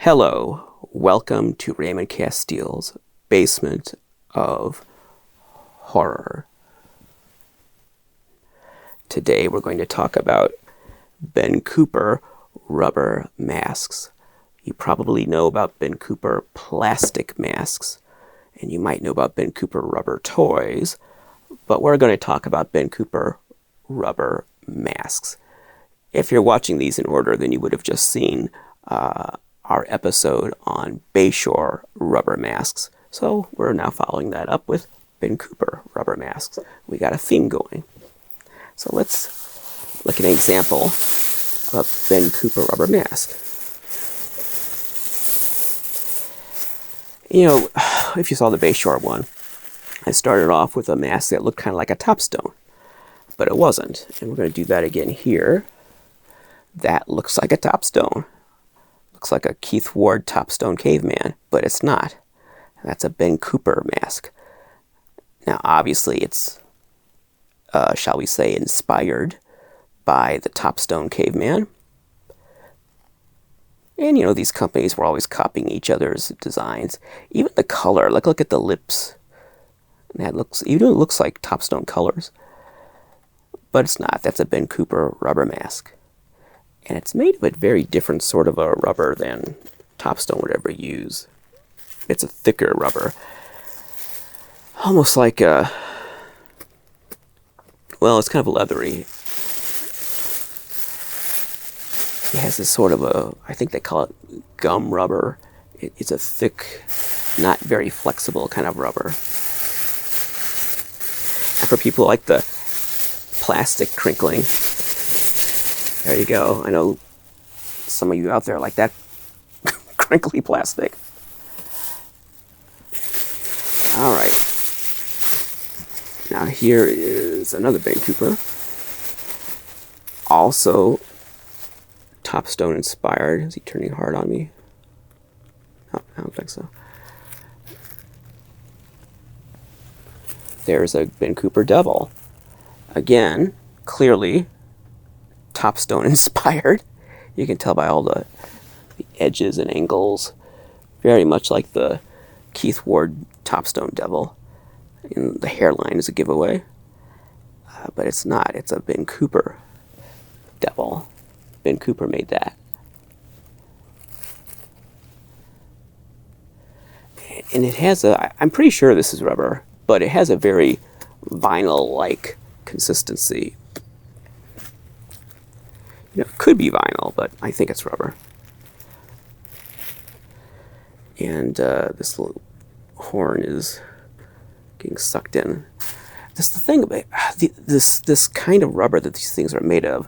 Hello, welcome to Raymond Castile's Basement of Horror. Today we're going to talk about Ben Cooper rubber masks. You probably know about Ben Cooper plastic masks, and you might know about Ben Cooper rubber toys, but we're going to talk about Ben Cooper rubber masks. If you're watching these in order, then you would have just seen our episode on Bayshore rubber masks. So we're now following that up with Ben Cooper rubber masks. We got a theme going. So let's look at an example of a Ben Cooper rubber mask. You know, if you saw the Bayshore one, I started off with a mask that looked kind of like a topstone, but it wasn't. And we're going to do that again here. That looks like a topstone. Looks like a Keith Ward topstone caveman, but it's not. That's a Ben Cooper mask. Now, obviously, it's, shall we say, inspired by the topstone caveman. And, you know, these companies were always copying each other's designs. Even the color, look at the lips. That looks like topstone colors. But it's not. That's a Ben Cooper rubber mask. And it's made of a very different sort of a rubber than topstone would ever use. It's a thicker rubber. Almost like a... well, it's kind of leathery. It has this sort of a... I think they call it gum rubber. It's a thick, not very flexible kind of rubber. And for people who like the plastic crinkling... there you go. I know some of you out there like that crinkly plastic. All right. Now here is another Ben Cooper. Also topstone inspired. Is he turning hard on me? No, I don't think so. There's a Ben Cooper Devil. Again, clearly topstone inspired. You can tell by all the edges and angles. Very much like the Keith Ward topstone devil. And the hairline is a giveaway. But it's not. It's a Ben Cooper devil. Ben Cooper made that. And it has I'm pretty sure this is rubber, but it has a very vinyl-like consistency. You know, it could be vinyl, but I think it's rubber. And this little horn is getting sucked in. That's the thing about this kind of rubber that these things are made of.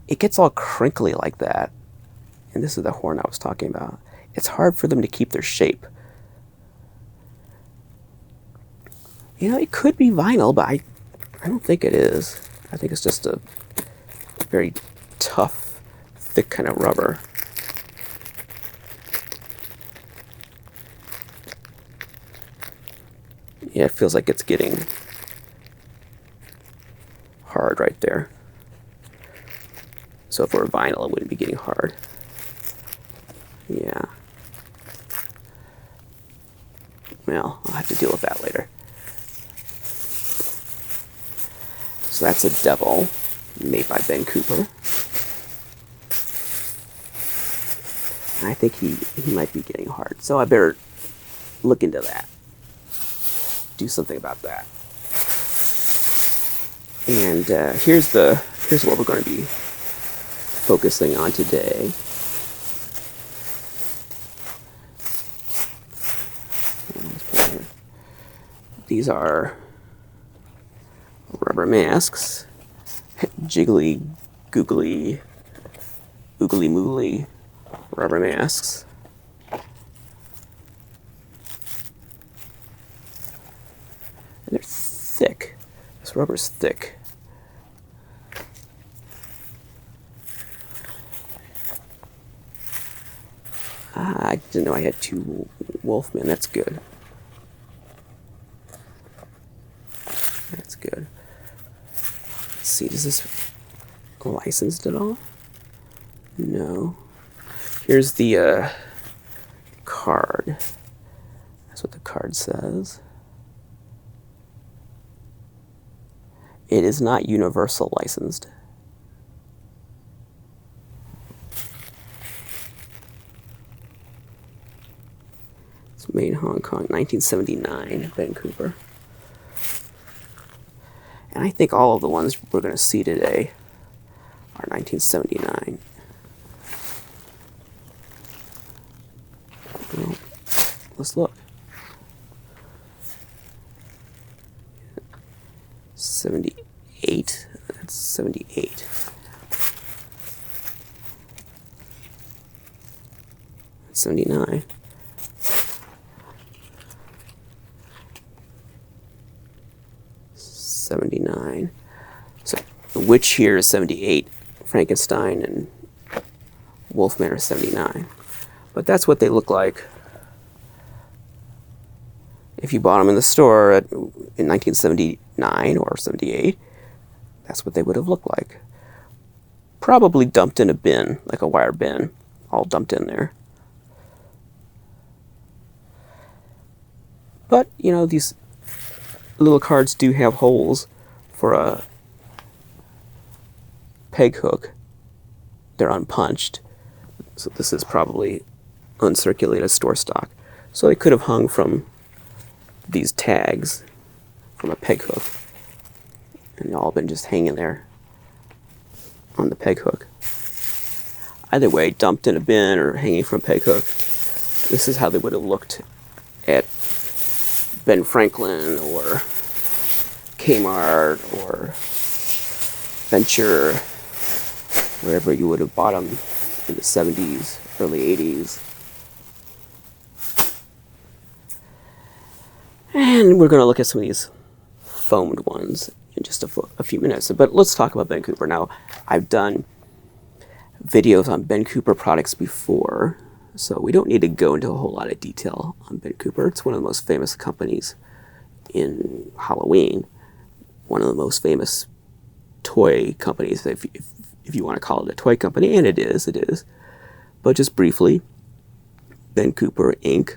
It gets all crinkly like that. And this is the horn I was talking about. It's hard for them to keep their shape. You know, it could be vinyl, but I don't think it is. I think it's just a very tough, thick kind of rubber. Yeah, it feels like it's getting hard right there. So if it were vinyl, it wouldn't be getting hard. Yeah. Well, I'll have to deal with that later. So that's a devil made by Ben Cooper. And I think he might be getting hard. So I better look into that. Do something about that. And here's what we're going to be focusing on today. These are rubber masks. Jiggly, googly, oogly moogly rubber masks. And they're thick. This rubber's thick. I didn't know I had two Wolfmen. That's good. That's good. Let's see, does this licensed at all? No. Here's the card. That's what the card says. It is not universal licensed. It's made in Hong Kong, 1979, Ben Cooper. And I think all of the ones we're going to see today are 1979. Well, let's look. 78. That's 78. That's 79. '79. So the Witch here is 78. Frankenstein and Wolfman are 79. But that's what they look like if you bought them in the store in 1979 or 78. That's what they would have looked like. Probably dumped in a bin, like a wire bin, all dumped in there. But, you know, these little cards do have holes for a peg hook. They're unpunched. So this is probably uncirculated store stock. So they could have hung from these tags from a peg hook. And all been just hanging there on the peg hook. Either way, dumped in a bin or hanging from a peg hook, this is how they would have looked at Ben Franklin or Kmart or Venture, wherever you would have bought them in the 70s, early 80s. And we're going to look at some of these foamed ones in just a few minutes. But let's talk about Ben Cooper. Now, I've done videos on Ben Cooper products before, so we don't need to go into a whole lot of detail on Ben Cooper. It's one of the most famous companies in Halloween, one of the most famous toy companies, if you want to call it a toy company, and it is. But just briefly, Ben Cooper, Inc.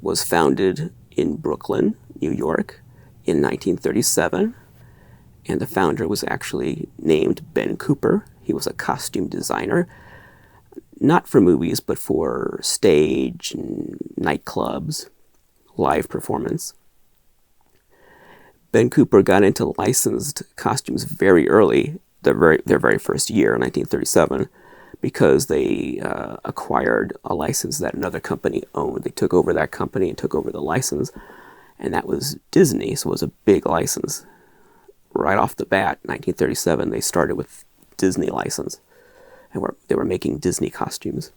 was founded in Brooklyn, New York, in 1937, and the founder was actually named Ben Cooper. He was a costume designer, not for movies, but for stage and nightclubs, live performance. Ben Cooper got into licensed costumes very early, their very first year, 1937, because they acquired a license that another company owned. They took over that company and took over the license, and that was Disney, so it was a big license. Right off the bat, 1937, they started with Disney license, and they were making Disney costumes.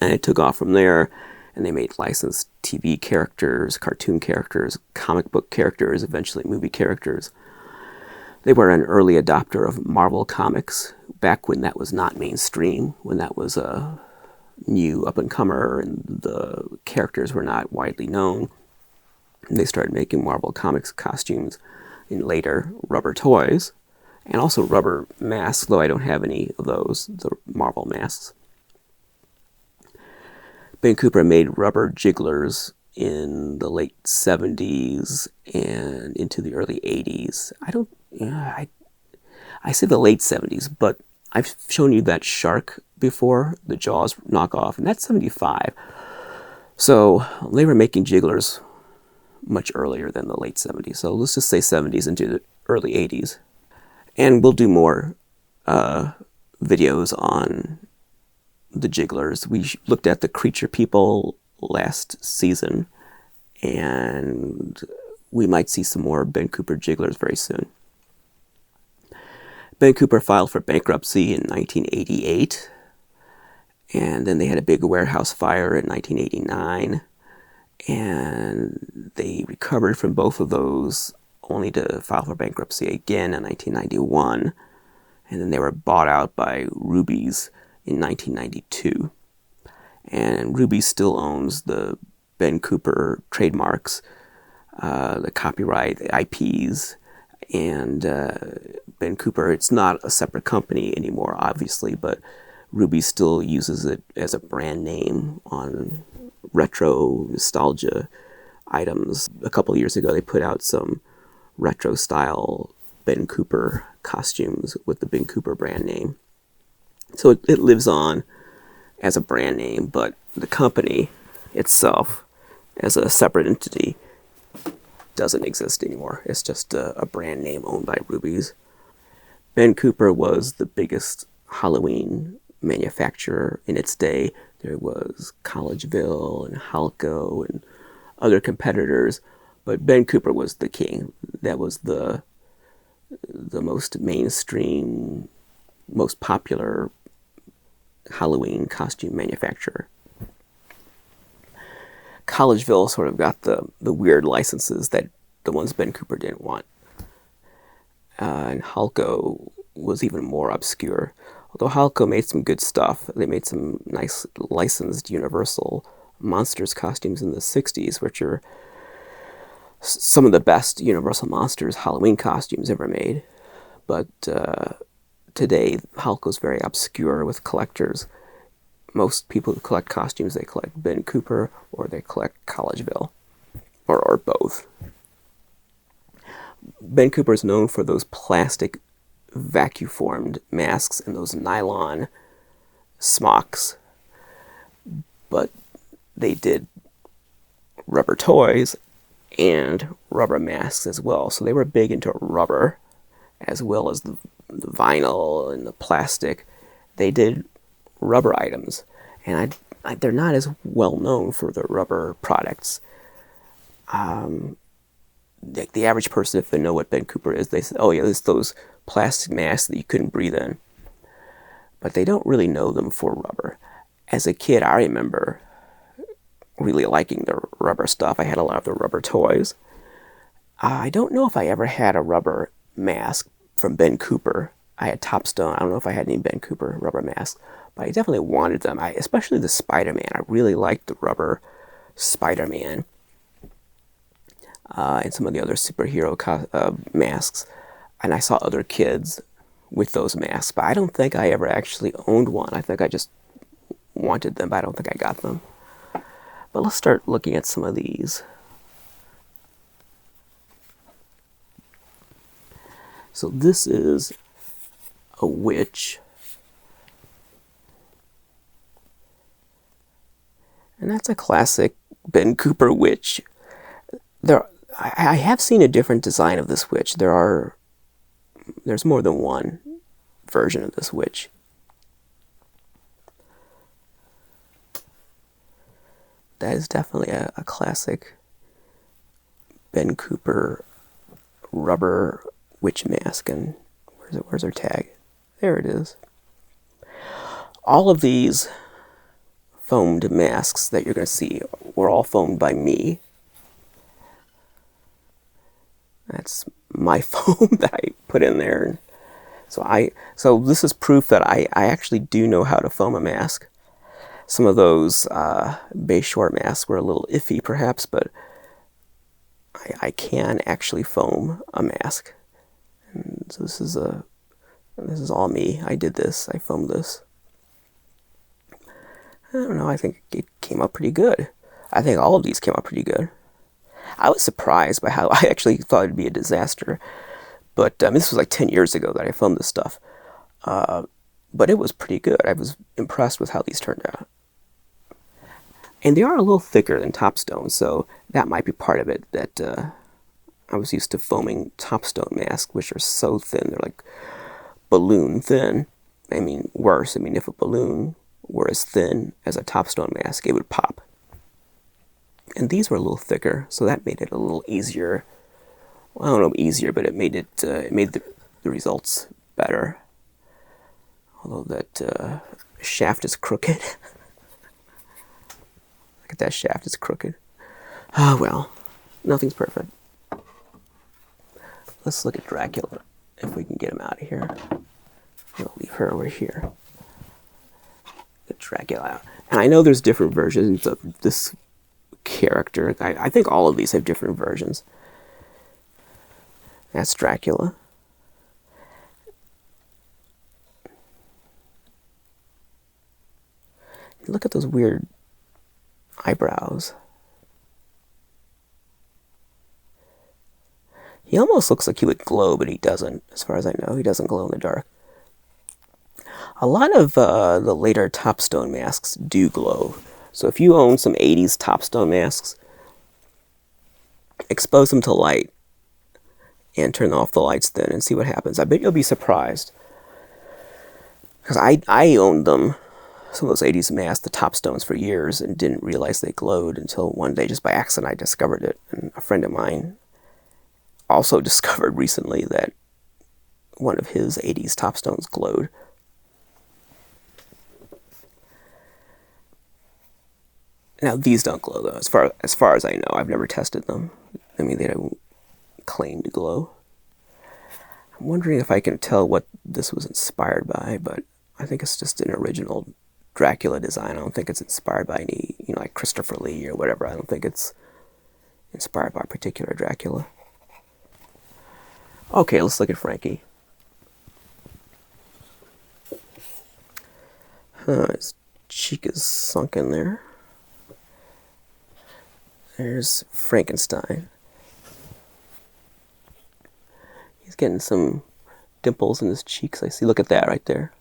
And it took off from there, and they made licensed TV characters, cartoon characters, comic book characters, eventually movie characters. They were an early adopter of Marvel Comics, back when that was not mainstream, when that was a new up-and-comer and the characters were not widely known. And they started making Marvel Comics costumes, and later rubber toys, and also rubber masks, though I don't have any of those, the Marvel masks. Ben Cooper made rubber jigglers in the late 70s and into the early 80s. I say the late 70s, but I've shown you that shark before, the Jaws knockoff, and that's 75. So they were making jigglers much earlier than the late 70s. So let's just say 70s into the early 80s. And we'll do more videos on the jigglers. We looked at the creature people last season, and we might see some more Ben Cooper jigglers very soon. Ben Cooper filed for bankruptcy in 1988, and then they had a big warehouse fire in 1989, and they recovered from both of those, only to file for bankruptcy again in 1991, and then they were bought out by Ruby's in 1992. And Ruby still owns the Ben Cooper trademarks, the copyright, the IPs, and Ben Cooper, it's not a separate company anymore, obviously, but Ruby still uses it as a brand name on retro nostalgia items. A couple of years ago, they put out some retro style Ben Cooper costumes with the Ben Cooper brand name. So it lives on as a brand name, but the company itself, as a separate entity, doesn't exist anymore. It's just a brand name owned by Ruby's. Ben Cooper was the biggest Halloween manufacturer in its day. There was Collegeville and Halco and other competitors, but Ben Cooper was the king. That was the most mainstream, most popular Halloween costume manufacturer. Collegeville sort of got the weird licenses that the ones Ben Cooper didn't want. And Halco was even more obscure. Although Halco made some good stuff, they made some nice licensed Universal Monsters costumes in the 60s, which are some of the best Universal Monsters Halloween costumes ever made. But today, Halco's very obscure with collectors. Most people who collect costumes, they collect Ben Cooper or they collect Collegeville, or both. Ben Cooper is known for those plastic vacuum-formed masks and those nylon smocks, but they did rubber toys and rubber masks as well. So they were big into rubber as well as the vinyl and the plastic. They did rubber items, and they're not as well known for the rubber products. The average person, if they know what Ben Cooper is, they say, oh yeah, it's those plastic masks that you couldn't breathe in. But they don't really know them for rubber. As a kid, I remember really liking the rubber stuff. I had a lot of the rubber toys. I don't know if I ever had a rubber mask from Ben Cooper. I had Topstone. I don't know if I had any Ben Cooper rubber masks, but I definitely wanted them. Especially the Spider-Man. I really liked the rubber Spider-Man. And some of the other superhero masks. And I saw other kids with those masks, but I don't think I ever actually owned one. I think I just wanted them, but I don't think I got them. But let's start looking at some of these. So this is a witch. And that's a classic Ben Cooper witch. I have seen a different design of this witch. There's more than one version of this witch. That is definitely a classic Ben Cooper rubber witch mask. And where's her tag? There it is. All of these foamed masks that you're going to see were all foamed by me. That's my foam that I put in there. So this is proof that I actually do know how to foam a mask. Some of those Bayshore masks were a little iffy perhaps, but I can actually foam a mask. And so this is all me. I did this. I foamed this. I don't know. I think it came out pretty good. I think all of these came out pretty good. I was surprised by how I actually thought it'd be a disaster. But this was like 10 years ago that I filmed this stuff. But it was pretty good. I was impressed with how these turned out. And they are a little thicker than Topstone, so that might be part of it. That I was used to foaming Topstone masks, which are so thin. They're like balloon thin. I mean, worse. I mean, if a balloon were as thin as a Topstone mask, it would pop. And these were a little thicker, so that made it a little easier. Well, I don't know easier, but it made the results better. Although that shaft is crooked. Look at that shaft, it's crooked. Oh well, nothing's perfect. Let's look at Dracula, if we can get him out of here. We'll leave her over here. Get Dracula out. And I know there's different versions of this character. I think all of these have different versions. That's Dracula. . 'Cause Look at those weird eyebrows. He almost looks like he would glow, but he doesn't. As far as I know, he doesn't glow in the dark. A lot of the later Topstone masks do glow. So if you own some 80s Topstone masks, expose them to light and turn off the lights then and see what happens. I bet you'll be surprised. Because I owned them, some of those 80s masks, the Topstones, for years and didn't realize they glowed until one day, just by accident, I discovered it. And a friend of mine also discovered recently that one of his 80s Topstones glowed. Now, these don't glow, though, as far as I know. I've never tested them. I mean, they don't claim to glow. I'm wondering if I can tell what this was inspired by, but I think it's just an original Dracula design. I don't think it's inspired by any, like Christopher Lee or whatever. I don't think it's inspired by a particular Dracula. Okay, let's look at Frankie. His cheek is sunk in there. There's Frankenstein. He's getting some dimples in his cheeks, I see. Look at that right there.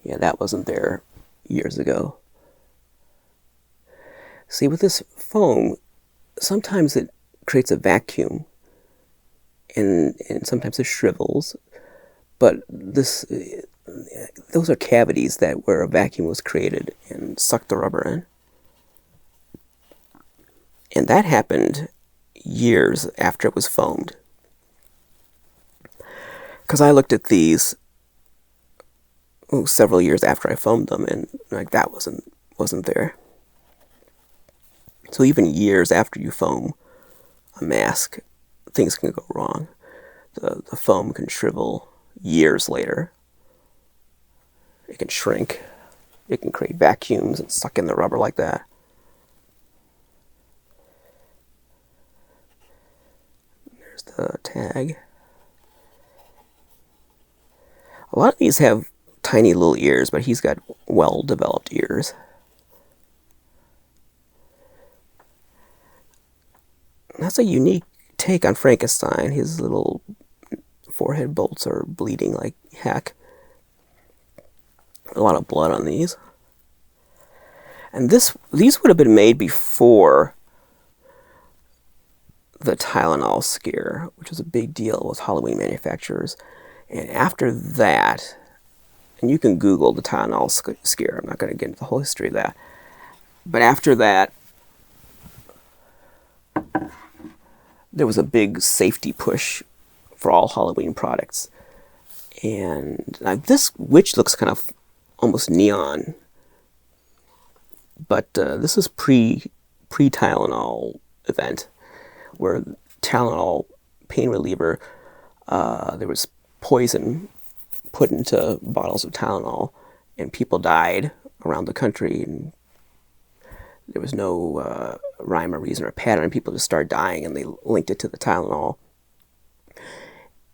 Yeah, that wasn't there years ago. See, with this foam, sometimes it creates a vacuum, and sometimes it shrivels, but those are cavities where a vacuum was created and sucked the rubber in. And that happened years after it was foamed. Because I looked at these several years after I foamed them, and that wasn't there. So even years after you foam a mask, things can go wrong. The foam can shrivel years later. It can shrink. It can create vacuums and suck in the rubber like that. There's the tag. A lot of these have tiny little ears, but he's got well-developed ears. That's a unique take on Frankenstein. His little forehead bolts are bleeding like heck. A lot of blood on these. And these would have been made before the Tylenol scare, which was a big deal with Halloween manufacturers. And after that, and you can Google the Tylenol scare. I'm not going to get into the whole history of that. But after that, there was a big safety push for all Halloween products. And this witch looks kind of almost neon. But this is pre-Tylenol event, where Tylenol pain reliever, there was poison put into bottles of Tylenol, and people died around the country, and there was no rhyme or reason or pattern, and people just started dying, and they linked it to the Tylenol.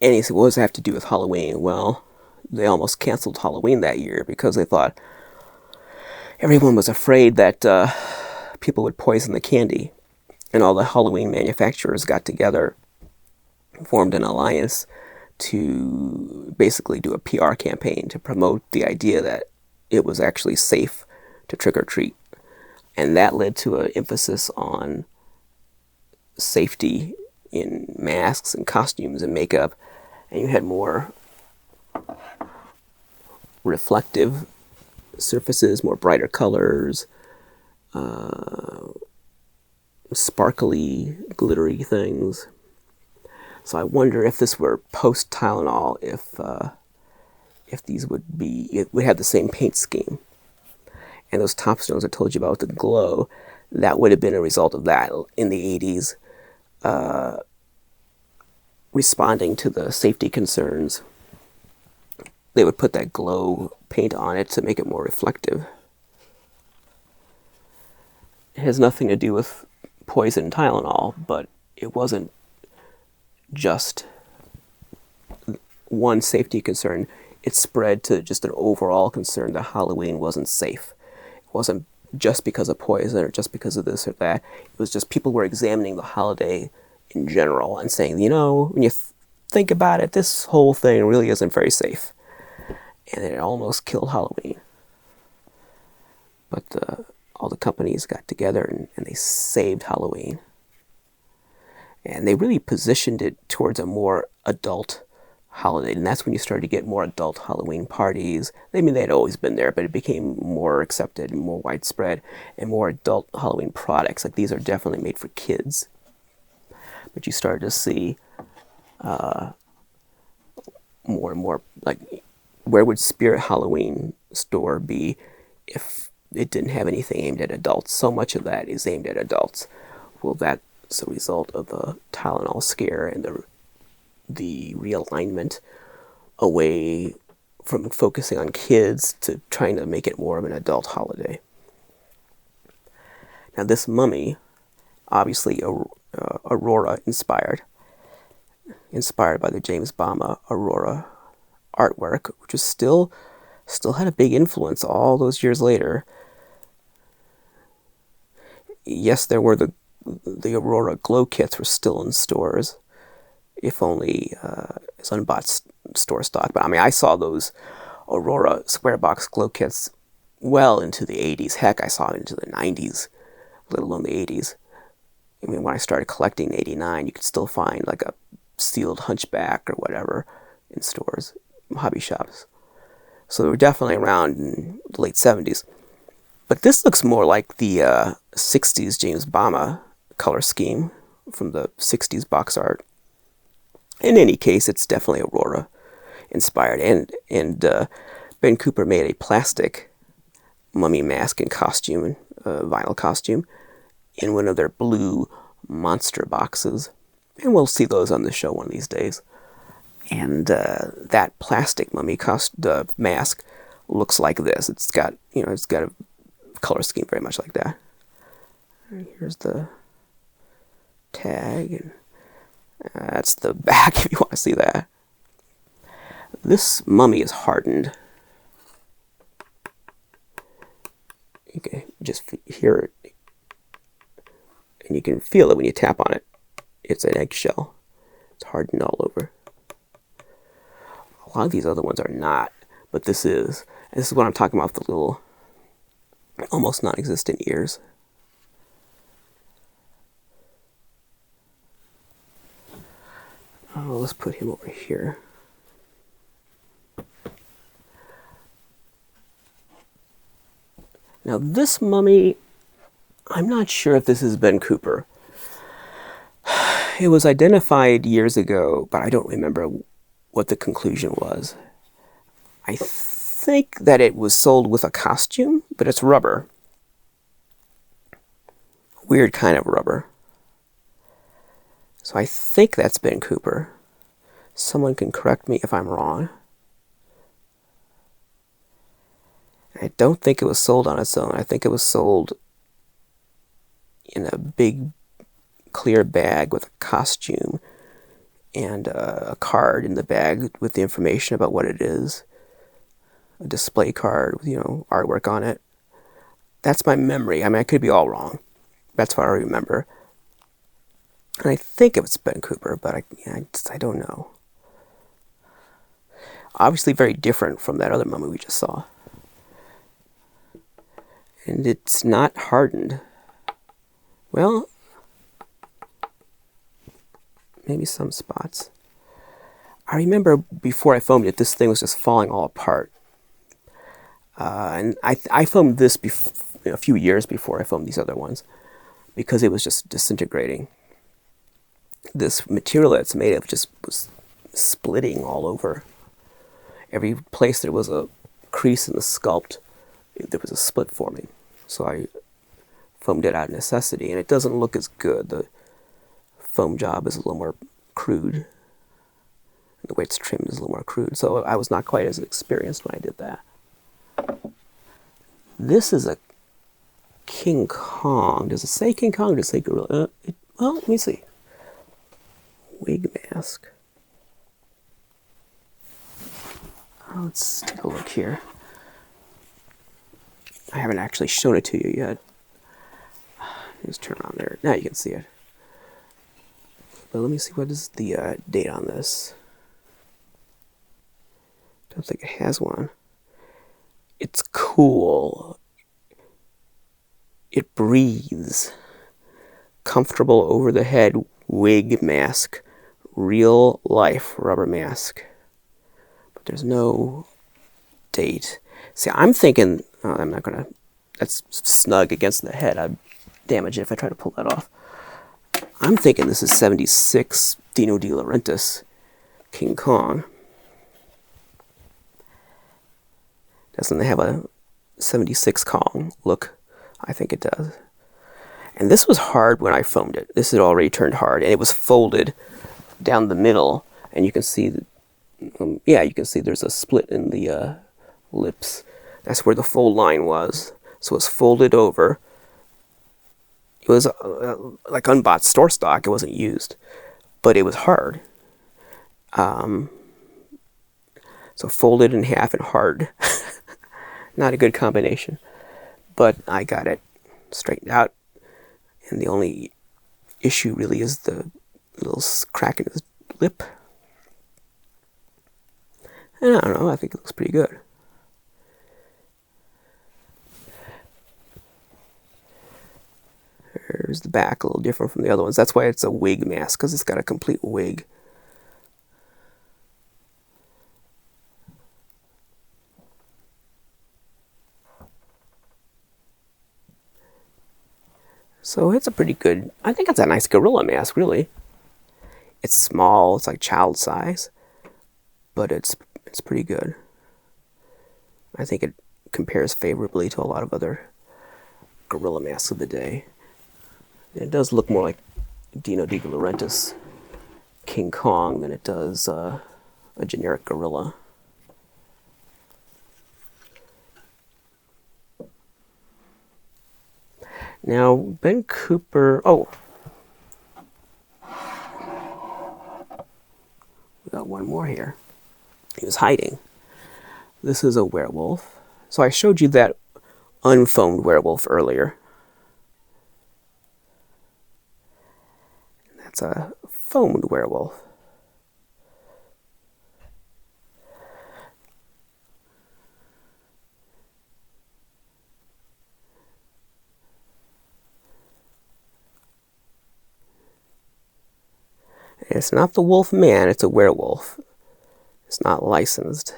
And he said, what does that have to do with Halloween? Well, they almost canceled Halloween that year because they thought everyone was afraid that people would poison the candy. And all the Halloween manufacturers got together, formed an alliance to basically do a PR campaign to promote the idea that it was actually safe to trick or treat. And that led to an emphasis on safety in masks and costumes and makeup. And you had more reflective surfaces, more brighter colors, sparkly, glittery things. So I wonder if this were post-Tylenol, if these would have the same paint scheme. And those Topstones I told you about, the glow, that would have been a result of that in the 80s, responding to the safety concerns. They would put that glow paint on it to make it more reflective. It has nothing to do with poison Tylenol, but it wasn't just one safety concern. It spread to just an overall concern that Halloween wasn't safe. It wasn't just because of poison or just because of this or that. It was just people were examining the holiday in general and saying, you know, when you think about it, this whole thing really isn't very safe. And it almost killed Halloween. But all the companies got together and they saved Halloween. And they really positioned it towards a more adult holiday. And that's when you started to get more adult Halloween parties. I mean, they had always been there, but it became more accepted and more widespread, and more adult Halloween products. Like, these are definitely made for kids. But you started to see more and more, like, where would Spirit Halloween store be if it didn't have anything aimed at adults? So much of that is aimed at adults. Well, that's a result of the Tylenol scare and the realignment away from focusing on kids to trying to make it more of an adult holiday. Now, this mummy, obviously Aurora inspired by the James Bama Aurora artwork, which is still had a big influence all those years later. Yes, there were the Aurora glow kits were still in stores, if only as unbought store stock. But I mean, I saw those Aurora square box glow kits well into the 80s. Heck, I saw it into the 90s, let alone the 80s. I mean, when I started collecting in 89, you could still find like a sealed Hunchback or whatever in stores, hobby shops. So they were definitely around in the late 70s. But this looks more like the 60s James Bama color scheme from the 60s box art. In any case, it's definitely Aurora inspired. And Ben Cooper made a plastic mummy mask and costume, vinyl costume, in one of their blue monster boxes. And we'll see those on the show one of these days. And that plastic mummy mask looks like this. It's got a color scheme very much like that. And here's the tag, and that's the back if you want to see that. This mummy is hardened. You can just hear it, and you can feel it when you tap on it. It's an eggshell. It's hardened all over. A lot of these other ones are not, but this is. And this is what I'm talking about, the little, almost non-existent ears. Oh, let's put him over here. Now this mummy, I'm not sure if this is Ben Cooper. It was identified years ago, but I don't remember what the conclusion was. I think that it was sold with a costume, but it's rubber. Weird kind of rubber. So I think that's Ben Cooper. Someone can correct me if I'm wrong. I don't think it was sold on its own. I think it was sold in a big clear bag with a costume and a card in the bag with the information about what it is. A display card with, artwork on it. That's my memory. I mean, I could be all wrong. That's what I remember. And I think it was Ben Cooper, but I don't know. Obviously very different from that other mummy we just saw. And it's not hardened. Well, maybe some spots. I remember before I foamed it, this thing was just falling all apart. And I foamed this a few years before I foamed these other ones, because it was just disintegrating. This material that's made of just was splitting all over. Every place there was a crease in the sculpt, there was a split forming. So I foamed it out of necessity, and it doesn't look as good. The foam job is a little more crude. The way it's trimmed is a little more crude. So I was not quite as experienced when I did that. This is King Kong. Does it say King Kong? Does it say gorilla? Well, let me see. Wig mask. Let's take a look here. I haven't actually shown it to you yet. Just turn on there. Now you can see it. But let me see, what is the date on this? Don't think it has one. It's cool. It breathes. Comfortable over the head wig mask. Real life rubber mask. But there's no date. See, I'm thinking, oh, I'm not gonna, that's snug against the head. I'd damage it if I try to pull that off. I'm thinking this is 76 Dino De Laurentiis King Kong. Doesn't it have a 76 Kong look? I think it does. And this was hard when I foamed it. This had already turned hard, and it was folded down the middle. And you can see, yeah, you can see there's a split in the lips. That's where the fold line was. So it's folded over. It was like unbought store stock. It wasn't used, but it was hard. So folded in half and hard. Not a good combination, but I got it straightened out. And the only issue really is the little crack in his lip. And I don't know, I think it looks pretty good. There's the back, a little different from the other ones. That's why it's a wig mask, because it's got a complete wig. So it's a pretty good, I think it's a nice gorilla mask, really. It's small, it's like child size, but it's pretty good. I think it compares favorably to a lot of other gorilla masks of the day. It does look more like Dino De Laurentiis King Kong than it does a generic gorilla. Now, Ben Cooper, oh. We got one more here. He was hiding. This is a werewolf. So I showed you that unfoamed werewolf earlier. That's a foamed werewolf. It's not the wolf man, it's a werewolf. It's not licensed.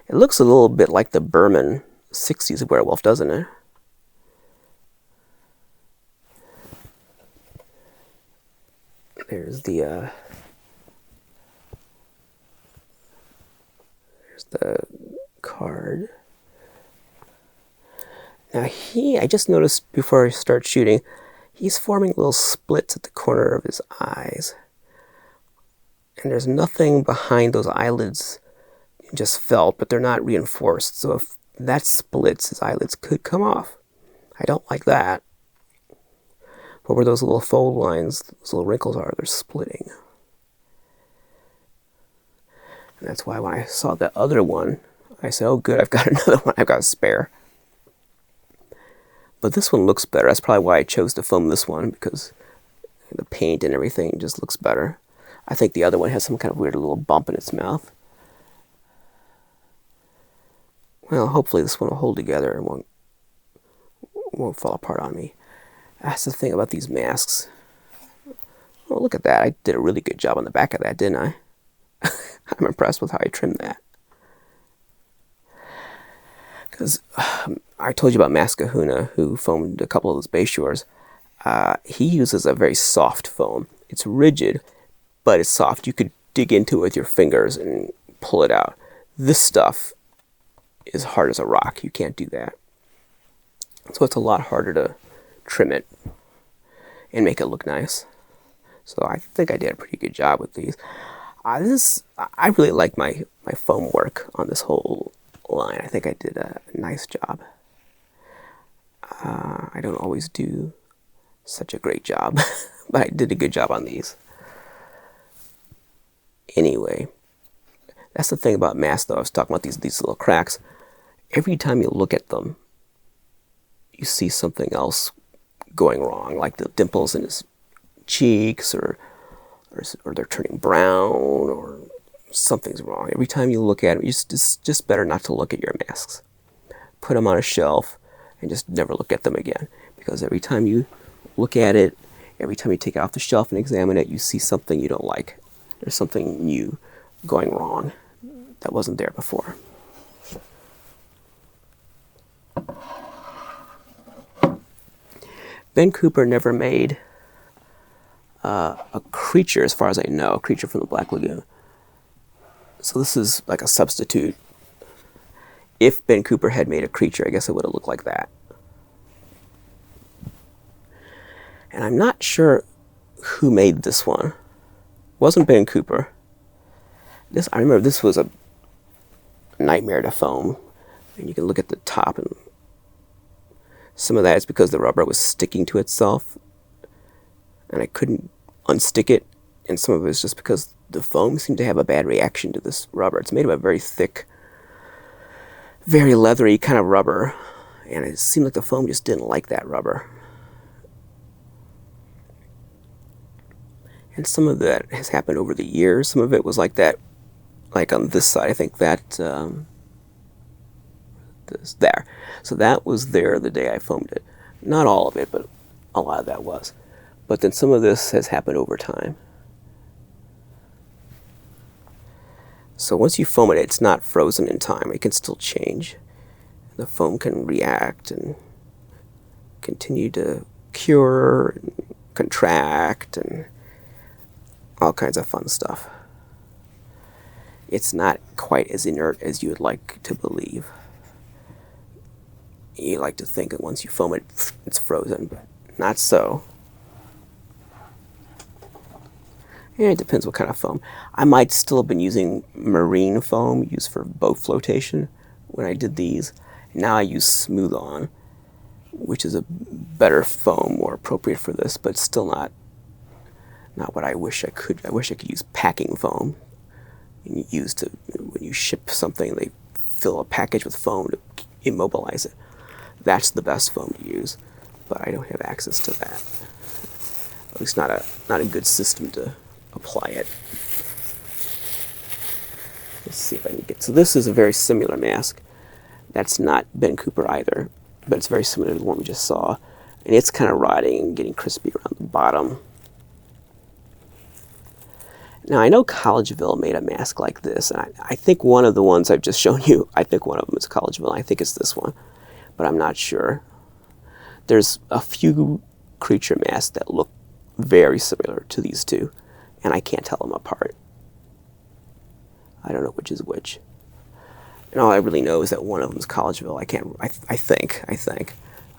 It looks a little bit like the Berman 60s werewolf, doesn't it? There's the card. Now I just noticed before I start shooting, he's forming little splits at the corner of his eyes. And there's nothing behind those eyelids, just felt, but they're not reinforced. So if that splits, his eyelids could come off. I don't like that. But where those little fold lines, those little wrinkles are, they're splitting. And that's why when I saw the other one, I said, oh good, I've got another one, I've got a spare. But this one looks better. That's probably why I chose to film this one, because the paint and everything just looks better. I think the other one has some kind of weird little bump in its mouth. Well, hopefully this one will hold together and won't fall apart on me. That's the thing about these masks. Oh, look at that. I did a really good job on the back of that, didn't I? I'm impressed with how I trimmed that. Because I told you about Mascahuna, who foamed a couple of those Bayshores. He uses a very soft foam. It's rigid, but it's soft. You could dig into it with your fingers and pull it out. This stuff is hard as a rock. You can't do that. So it's a lot harder to trim it and make it look nice. So I think I did a pretty good job with these. I really like my foam work on this whole line. I think I did a nice job. I don't always do such a great job, but I did a good job on these. Anyway, that's the thing about masks, though. I was talking about these little cracks. Every time you look at them, you see something else going wrong, like the dimples in his cheeks, or they're turning brown, or something's wrong. Every time you look at them, it's just better not to look at your masks. Put them on a shelf and just never look at them again, because every time you look at it, every time you take it off the shelf and examine it, you see something you don't like. There's something new going wrong that wasn't there before. Ben Cooper never made a creature, as far as I know, a creature from the Black Lagoon. So this is like a substitute. If Ben Cooper had made a creature, I guess it would have looked like that. And I'm not sure who made this one. It wasn't Ben Cooper. I remember this was a nightmare to foam. And you can look at the top, and some of that is because the rubber was sticking to itself and I couldn't unstick it, and some of it is just because the foam seemed to have a bad reaction to this rubber. It's made of a very thick, very leathery kind of rubber, and it seemed like the foam just didn't like that rubber. And some of that has happened over the years. Some of it was like that, like on this side, I think that, there. So that was there the day I foamed it. Not all of it, but a lot of that was. But then some of this has happened over time. So once you foam it, it's not frozen in time. It can still change. The foam can react and continue to cure and contract and all kinds of fun stuff. It's not quite as inert as you would like to believe. You like to think that once you foam it, it's frozen, but not so. Yeah, it depends what kind of foam. I might still have been using marine foam used for boat flotation when I did these. Now I use Smooth On, which is a better foam, more appropriate for this, but still not what I wish I could. I wish I could use packing foam. When you ship something, they fill a package with foam to immobilize it. That's the best foam to use, but I don't have access to that. At least not a good system to apply it. Let's see if I can get. So this is a very similar mask. That's not Ben Cooper either, but it's very similar to the one we just saw, and it's kind of rotting and getting crispy around the bottom. Now I know Collegeville made a mask like this, and I think one of the ones I've just shown you, I think one of them is Collegeville. I think it's this one, but I'm not sure. There's a few creature masks that look very similar to these two, and I can't tell them apart. I don't know which is which. And all I really know is that one of them is Collegeville. I think.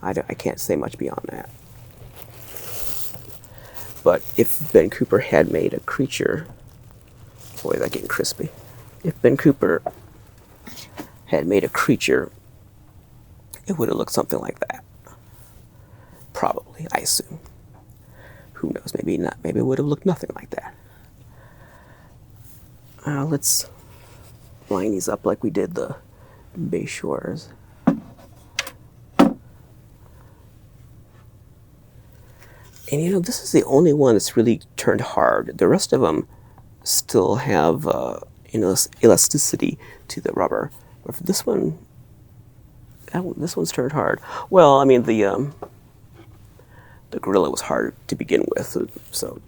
I can't say much beyond that. But if Ben Cooper had made a creature, boy, that's getting crispy. If Ben Cooper had made a creature, it would have looked something like that. Probably, I assume. Who knows? Maybe not. Maybe it would have looked nothing like that. Let's line these up like we did the Bay Shores. And you know, this is the only one that's really turned hard. The rest of them still have elasticity to the rubber. But for this one, this one's turned hard. Well, I mean, the gorilla was hard to begin with, so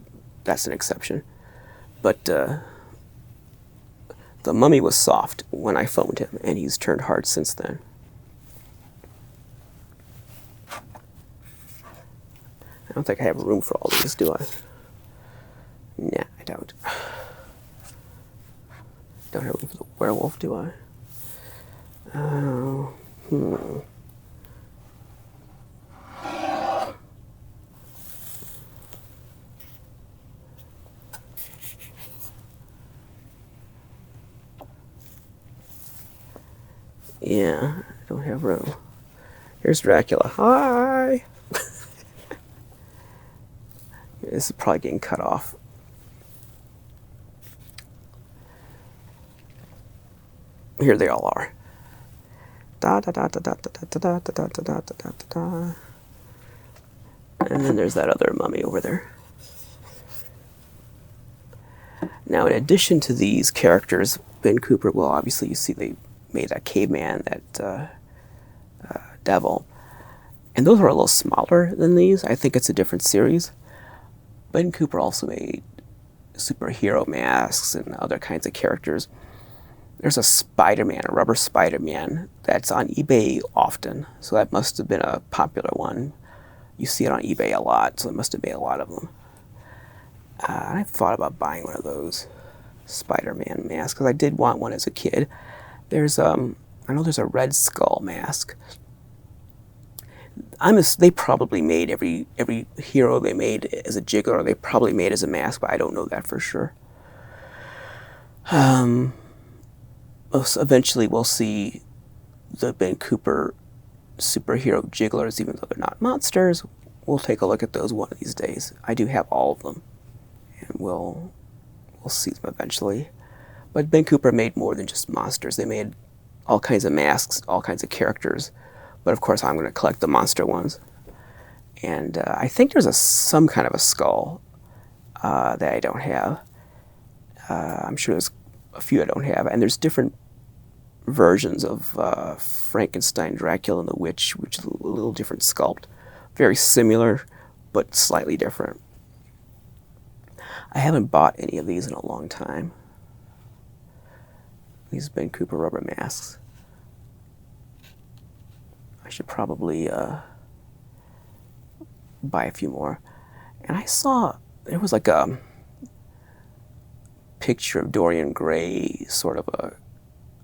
that's an exception. But the mummy was soft when I foamed him, and he's turned hard since then. I don't think I have room for all these, do I? Nah, I don't. Don't have room for the werewolf, do I? Yeah, I don't have room. Here's Dracula. Ah! This is probably getting cut off. Here they all are. Da da da da da da da da da da da da da da. And then there's that other mummy over there. Now, in addition to these characters, Ben Cooper, well, obviously you see they made that caveman, that devil. And those were a little smaller than these. I think it's a different series. Ben Cooper also made superhero masks and other kinds of characters. There's a Spider-Man, a rubber Spider-Man, that's on eBay often. So that must have been a popular one. You see it on eBay a lot, so it must have made a lot of them. I thought about buying one of those Spider-Man masks, because I did want one as a kid. There's, I know there's a Red Skull mask. They probably made every hero they made as a jiggler, they probably made as a mask, but I don't know that for sure. Eventually we'll see the Ben Cooper superhero jigglers, even though they're not monsters. We'll take a look at those one of these days. I do have all of them, and we'll see them eventually. But Ben Cooper made more than just monsters. They made all kinds of masks, all kinds of characters. But of course, I'm going to collect the monster ones. And I think there's some kind of a skull that I don't have. I'm sure there's a few I don't have. And there's different versions of Frankenstein, Dracula, and the Witch, which is a little different sculpt. Very similar, but slightly different. I haven't bought any of these in a long time. These Ben Cooper rubber masks. I should probably buy a few more. And I saw, there was like a picture of Dorian Gray, sort of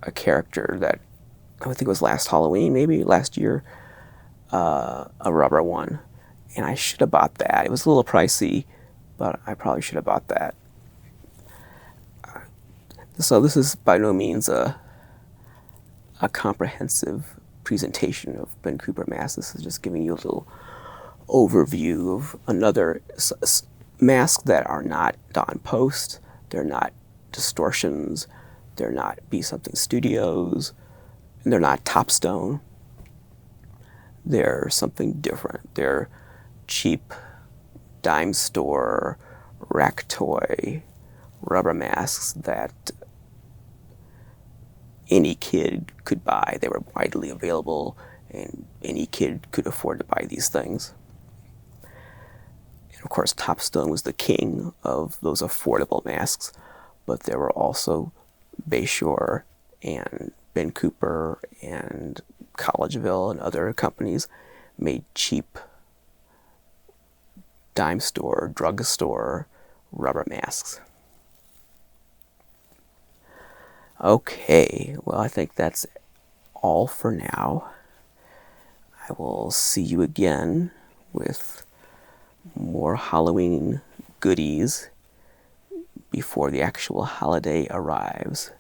a character that, I think it was last Halloween, maybe last year, a rubber one. And I should have bought that. It was a little pricey, but I probably should have bought that. So this is by no means a comprehensive presentation of Ben Cooper masks. This is just giving you a little overview of another masks that are not Don Post. They're not Distortions. They're not Be Something Studios. And they're not Topstone. They're something different. They're cheap dime store, rack toy, rubber masks that any kid could buy. They were widely available, and any kid could afford to buy these things. And of course, Topstone was the king of those affordable masks, but there were also Bayshore and Ben Cooper and Collegeville and other companies made cheap dime store, drugstore rubber masks. Okay, well, I think that's all for now. I will see you again with more Halloween goodies before the actual holiday arrives.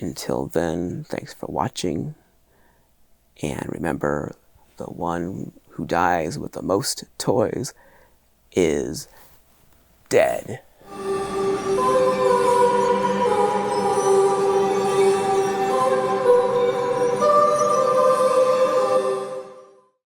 Until then, thanks for watching. And remember, the one who dies with the most toys is dead.